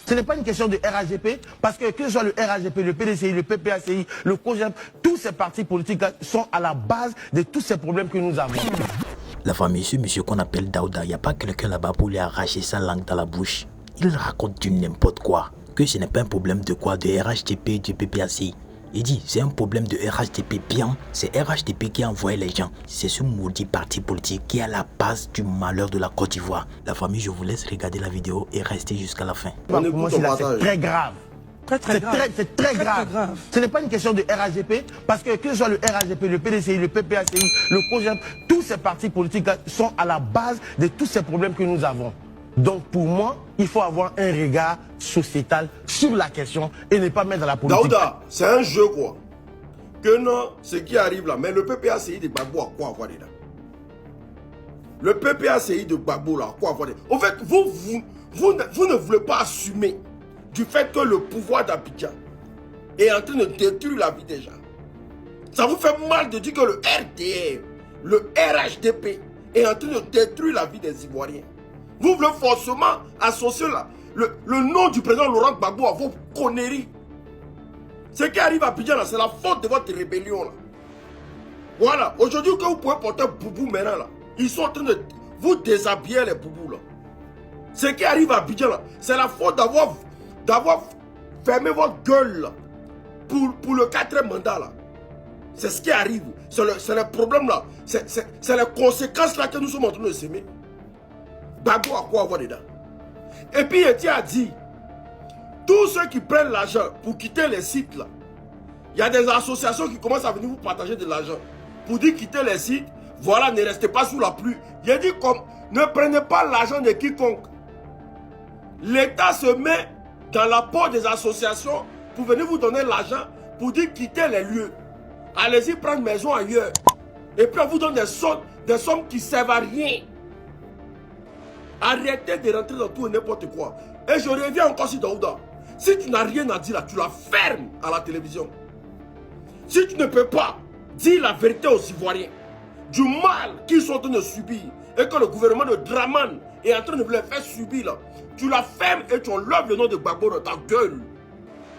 Ce n'est pas une question de RAGP, parce que ce soit le RAGP, le PDCI, le PPACI, le COJEP, tous ces partis politiques sont à la base de tous ces problèmes que nous avons. La famille, ce monsieur qu'on appelle Daouda, il n'y a pas quelqu'un là-bas pour lui arracher sa langue dans la bouche. Il raconte du n'importe quoi. Que ce n'est pas un problème de quoi, de RHDP, du PPACI. Il dit, c'est un problème de RHDP bien. C'est RHDP qui a envoyé les gens. C'est ce maudit parti politique qui est à la base du malheur de la Côte d'Ivoire. La famille, je vous laisse regarder la vidéo et rester jusqu'à la fin. Pour moi, c'est très grave. C'est très grave. Ce n'est pas une question de RAGP, parce que ce soit le RAGP, le PDCI, le PPACI, le COJEP, tous ces partis politiques sont à la base de tous ces problèmes que nous avons. Donc pour moi, il faut avoir un regard sociétal sur la question et ne pas mettre dans la politique. Daouda, c'est un jeu quoi. Que non, ce qui arrive là, mais le PPACI de Gbagbo a quoi avoir dedans? Le PPACI de Gbagbo là, a quoi avoir dedans? En fait, vous ne voulez pas assumer du fait que le pouvoir d'Abidjan est en train de détruire la vie des gens. Ça vous fait mal de dire que le RDR, le RHDP est en train de détruire la vie des Ivoiriens. Vous voulez forcément associer le nom du président Laurent Gbagbo à vos conneries. Ce qui arrive à Abidjan, c'est la faute de votre rébellion. Là. Voilà, aujourd'hui que vous pouvez porter Boubou maintenant, là, ils sont en train de vous déshabiller les Boubous. Là. Ce qui arrive à Abidjan, c'est la faute d'avoir fermé votre gueule là, pour le 4e mandat. Là. C'est ce qui arrive. C'est le problème là. C'est les conséquences là que nous sommes en train de s'aimer. Gbagbo a quoi avoir dedans? Et puis Etienne a dit, tous ceux qui prennent l'argent pour quitter les sites là, il y a des associations qui commencent à venir vous partager de l'argent pour dire quitter les sites, voilà, ne restez pas sous la pluie. Il a dit comme, ne prenez pas l'argent de quiconque. L'État se met dans la porte des associations pour venir vous donner l'argent pour dire quitter les lieux. Allez-y prendre maison ailleurs. Et puis on vous donne des sommes qui ne servent à rien. Arrêtez de rentrer dans tout et n'importe quoi. Et je reviens encore sur Daouda. Si tu n'as rien à dire là, tu la fermes à la télévision. Si tu ne peux pas dire la vérité aux Ivoiriens du mal qu'ils sont en train de subir et que le gouvernement de Draman est en train de les faire subir là, tu la fermes et tu enlèves le nom de Gbagbo dans ta gueule.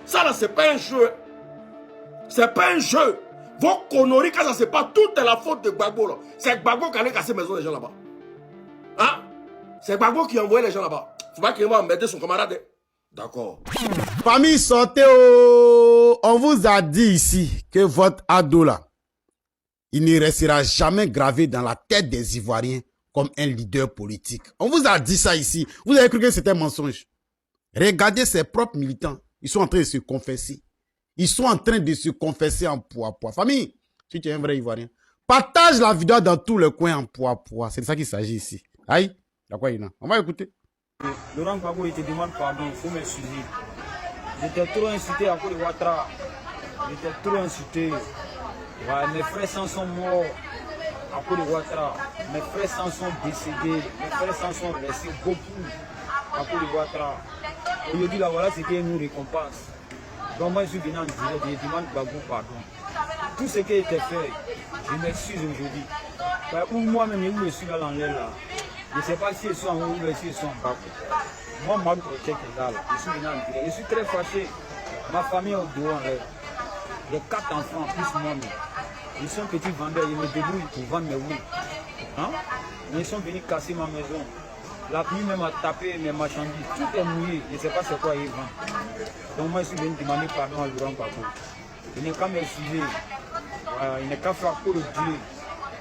Ça là, c'est pas un jeu. C'est pas un jeu. Vos conneries, quand ça c'est pas, tout est la faute de Gbagbo là. C'est Gbagbo qui allait casser maison des gens là-bas. Hein? C'est Gbagbo qui a envoyé les gens là-bas. Faut pas qu'il va embêter son camarade. D'accord. Famille, sortez oh. On vous a dit ici que votre ado là, il ne restera jamais gravé dans la tête des Ivoiriens comme un leader politique. On vous a dit ça ici. Vous avez cru que c'était un mensonge. Regardez ses propres militants. Ils sont en train de se confesser. Ils sont en train de se confesser en poids. Famille, si tu es un vrai Ivoirien, partage la vidéo dans tous les coins en poids. C'est de ça qu'il s'agit ici. Aïe. D'accord, on va écouter. Laurent Gbagbo, il te demande pardon, il faut m'excuser. J'étais trop incité à cause de Ouattara. J'étais trop incité. Ouais, mes frères sont morts à cause de Ouattara. Mes frères sont décédés. Mes frères sont restés beaucoup à cause de Ouattara. Aujourd'hui, là, voilà ce qui nous récompense. Donc moi, je suis venu en direct, je demande Gbagbo pardon. Tout ce qui a été fait, je m'excuse aujourd'hui. Ou moi-même, je suis là dans l'air là. Je ne sais pas si ils sont en haut ou si ils sont en bas. Moi, je suis venu en direct. Je suis très fâché. Ma famille est au dehors. J'ai 4 enfants, plus moi-même. Ils sont petits vendeurs, ils me débrouillent pour vendre mes oui. Hein? Ils sont venus casser ma maison. La pluie même a tapé mes marchandises. Tout est mouillé. Je ne sais pas c'est quoi ils vendent. Donc moi, je suis venu demander pardon à Laurent Gbagbo. Il n'est qu'à m'excuser. Il n'est qu'à faire pour le Dieu.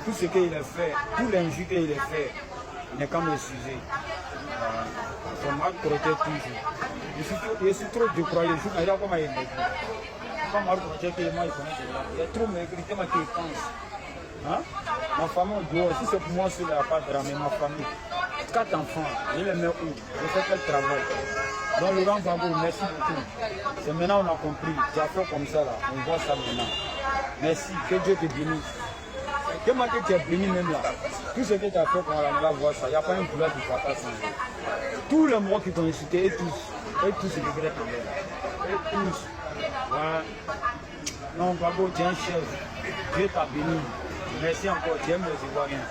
Tout ce qu'il a fait, tout l'injure qu'il a fait, il n'est qu'à m'excuser. C'est mal correcté toujours. Je suis trop décroyé. Je suis là comme il est. Quand mal correcté, moi, il connaît. Il est trop maigri, tellement qu'il pense. Hein? Ma famille dehors, si c'est pour moi, c'est la pas de mais ma famille. 4 enfants, je les mets où? Je fais quel travail? Donc Laurent Gbagbo, merci beaucoup. C'est maintenant on a compris. Tu as fait comme ça là, on voit ça maintenant. Merci, que Dieu te bénisse. Comment que tu es béni même là? Tout ce que tu as fait, on va voir ça. Il n'y a pas une douleur qui ne va pas changer. Tous les mots qui t'ont incité, et tous se regrettent en l'air. Et tous. Voilà. Non, Gbagbo, tu es un chef. Dieu t'a béni. Merci encore, tu aimes les Ivoiriens.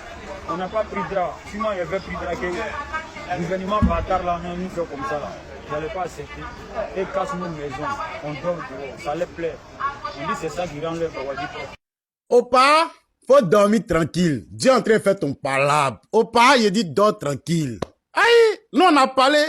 On n'a pas pris de drap. Sinon, il y avait pris de drap. Le gouvernement bâtard là, on nous fait comme ça là. ils n'allaient pas accepter. Et cassent nos maisons, on dort dehors, ça les plaît. On dit c'est ça qui rend leur Bawadi. Opa, faut dormir tranquille. Dieu est en train de faire ton palabre. Opa, il dit dors tranquille. Aïe, nous on a parlé.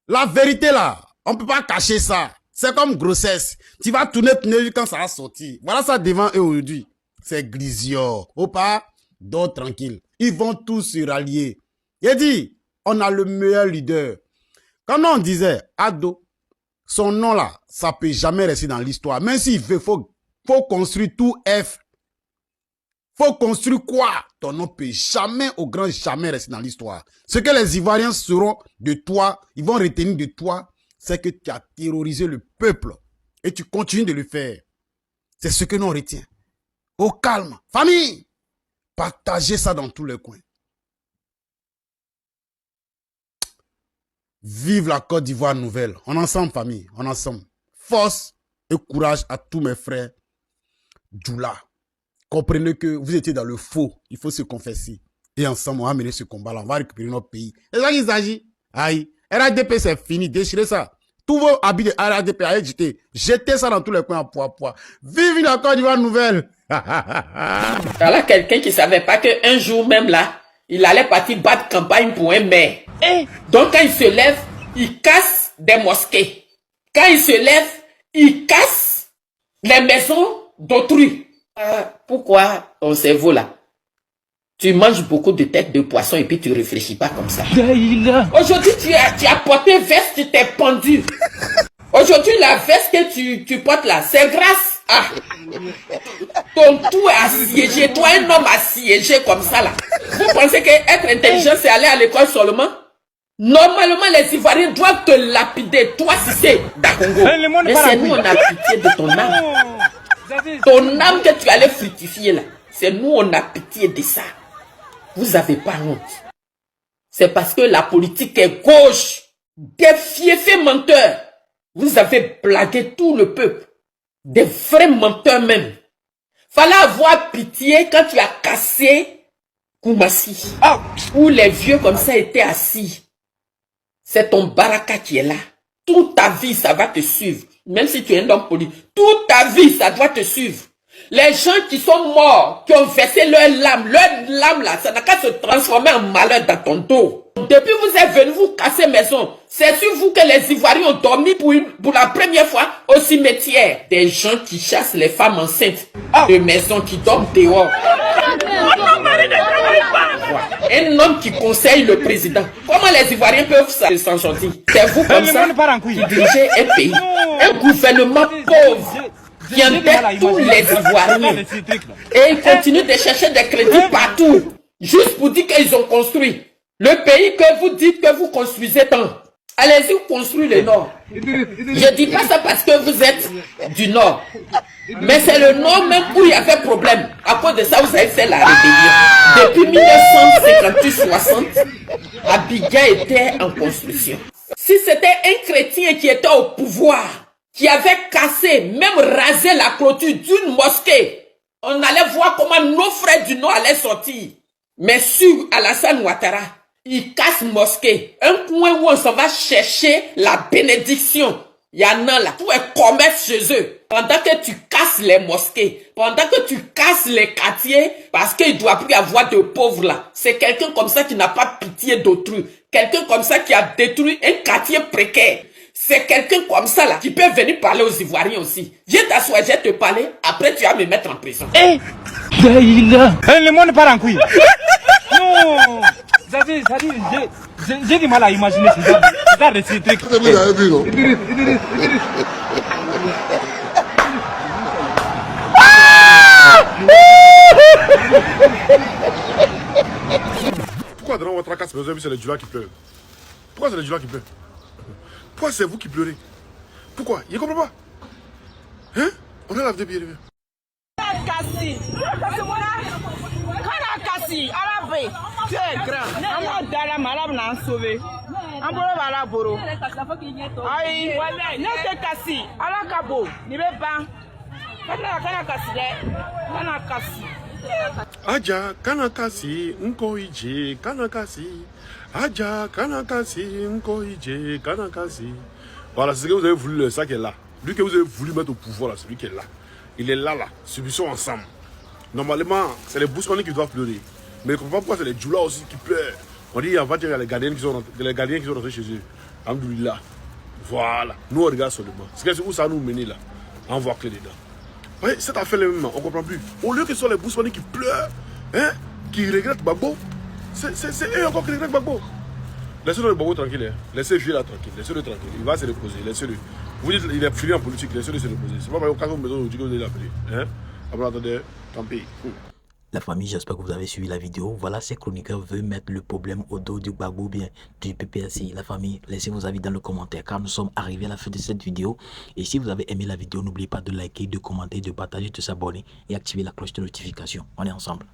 La vérité là, on peut pas cacher ça. C'est comme grossesse. Tu vas tourner quand ça va sortir. Voilà ça devant eux aujourd'hui. C'est Glisio. Opa, dors tranquille. Ils vont tous se rallier. Il dit, on a le meilleur leader. Quand on disait Ado, son nom là, ça peut jamais rester dans l'histoire. Même s'il veut, faut construire tout F. Faut construire quoi? Ton nom peut jamais, au grand jamais rester dans l'histoire. Ce que les Ivoiriens seront de toi, ils vont retenir de toi, c'est que tu as terrorisé le peuple. Et tu continues de le faire. C'est ce que l'on retient. Au calme. Famille, partagez ça dans tous les coins. Vive la Côte d'Ivoire nouvelle. On est ensemble, famille. On est ensemble. Force et courage à tous mes frères. Djoula. Comprenez que vous étiez dans le faux. Il faut se confesser. Et ensemble, on va mener ce combat-là. On va récupérer notre pays. C'est ça qu'il s'agit. Aïe. RADP, c'est fini. Déchirez ça. Tous vos habits de RADP, allez jeter. Jetez ça dans tous les coins à poids. Vive la Côte d'Ivoire nouvelle. Voilà quelqu'un qui savait pas qu'un jour même là, il allait partir battre campagne pour un maire. Donc quand il se lève, il casse des mosquées. Quand il se lève, il casse les maisons d'autrui. Pourquoi ton cerveau là, tu manges beaucoup de têtes de poisson et puis tu réfléchis pas comme ça? Aujourd'hui tu as porté veste, tu t'es pendu. Aujourd'hui la veste que tu portes là, c'est grâce à ton tout est assiégé. Toi un homme assiégé comme ça là. Vous pensez que être intelligent c'est aller à l'école seulement? Normalement les Ivoiriens doivent te lapider. Toi si c'est d'Akongo. Mais c'est nous on a pitié de ton âme. Ton âme que tu allais fructifier là, c'est nous on a pitié de ça. Vous avez pas honte. C'est parce que la politique est gauche. Des fiefés menteurs. Vous avez blagué tout le peuple. Des vrais menteurs même. Fallait avoir pitié quand tu as cassé Koumassi. Où les vieux comme ça étaient assis. C'est ton baraka qui est là. Toute ta vie, ça va te suivre. Même si tu es un homme politique. Toute ta vie, ça doit te suivre. Les gens qui sont morts, qui ont versé leur lame là, ça n'a qu'à se transformer en malheur dans ton dos. Depuis vous êtes venus vous casser maison, c'est sur vous que les Ivoiriens ont dormi pour la première fois au cimetière. Des gens qui chassent les femmes enceintes de maisons qui dorment dehors. Un homme qui conseille le président. Comment les Ivoiriens peuvent s'en sortir? C'est vous comme ça qui dirigez un pays. Un gouvernement pauvre qui endette tous les Ivoiriens. Et ils continuent de chercher des crédits partout. Juste pour dire qu'ils ont construit. Le pays que vous dites que vous construisez tant. Allez-y construire le Nord. Je ne dis pas ça parce que vous êtes du Nord. Mais c'est le Nord même où il y avait problème. À cause de ça, vous avez fait la rébellion. Depuis 1958-60, Abidjan était en construction. Si c'était un chrétien qui était au pouvoir, qui avait cassé, même rasé la clôture d'une mosquée, on allait voir comment nos frères du Nord allaient sortir. Mais sur Alassane Ouattara, il casse mosquée. Un coin où on s'en va chercher la bénédiction. Il y en a là. Tout est commerce chez eux. Pendant que tu casses les mosquées, pendant que tu casses les quartiers, parce qu'il ne doit plus y avoir de pauvres là. C'est quelqu'un comme ça qui n'a pas pitié d'autrui. Quelqu'un comme ça qui a détruit un quartier précaire. C'est quelqu'un comme ça là qui peut venir parler aux Ivoiriens aussi. Viens t'asseoir, je vais te parler. Après tu vas me mettre en prison. Le monde part en couille. Non. J'ai du mal à imaginer ce genre de truc. Vous avez vu, non? Pourquoi dans votre casse, vous avez vu, c'est les Djoula qui pleurent? Pourquoi c'est les Djoula qui pleurent? Pourquoi c'est vous qui pleurez? Pourquoi? Il ne comprend pas. Hein? On a la vie de bien. Tu es grand. On dans la malade n'a sauvé. On peut pas la boro. Aïe, ne te cassi. À la cabo, ni be ban. Kana kasi. Aja, kana kasi, nko ije, kana kasi. Adja, Kanakasi, Nkoïdje, Kanakasi. Voilà, c'est ce que vous avez voulu, ça qui est là. Lui que vous avez voulu mettre au pouvoir, là, c'est lui qui est là. Il est là, là. Subissons ensemble. Normalement, c'est les Bousconi qui doivent pleurer. Mais je ne comprends pas pourquoi c'est les Djoula aussi qui pleurent. On dit, en fait, il y a les gardiens qui sont rentrés chez eux. Alhamdoulilah. Voilà. Nous, on regarde seulement. C'est où ça nous mène là. On voit que dedans. Oui, cette affaire là même, on ne comprend plus. Au lieu que ce soit les Bousconi qui pleurent, hein, qui regrettent Gbagbo, c'est eux encore qui regrettent Gbagbo. Laissez-le Gbagbo tranquille. Hein. Laissez le vieux là tranquille. Laissez-le tranquille. Il va se reposer. Laissez-le. Vous dites qu'il est fini en politique. Laissez-le se reposer. C'est pas parce que vous dit que vous allez l'appeler. Hein? Après, attendez, tant pis. La famille, j'espère que vous avez suivi la vidéo. Voilà, ces chroniqueurs veulent mettre le problème au dos du Gbagbo ou bien du PPACI. La famille, laissez vos avis dans le commentaire car nous sommes arrivés à la fin de cette vidéo. Et si vous avez aimé la vidéo, n'oubliez pas de liker, de commenter, de partager, de s'abonner et activer la cloche de notification. On est ensemble.